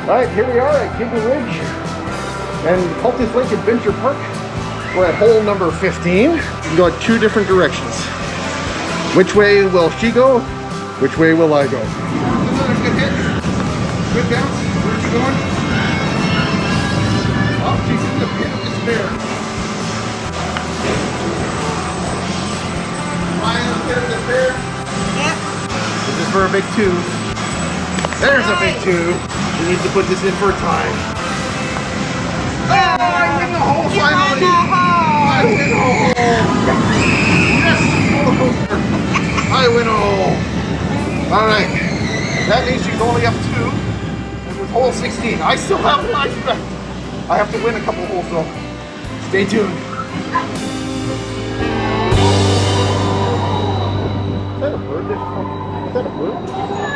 Alright, here we are at Giggle Ridge and Cultus Lake Adventure Park. We're at hole number 15. You can go 2 different directions. Which way will she go? Which way will I go? Another good hit. Good bounce. Where's she going? Oh, she's in the pit of despair. Flying in the pit of despair? Yep. This is for a big 2. There's a big 2. We need to put this in for time. Oh, I win the hole finally! I win a hole! Yes! Roller coaster! I win a hole! Alright. That means she's only up 2. And with hole 16, I still have life left. I have to win a couple holes though. Stay tuned. Is that a bird? Is that a bird?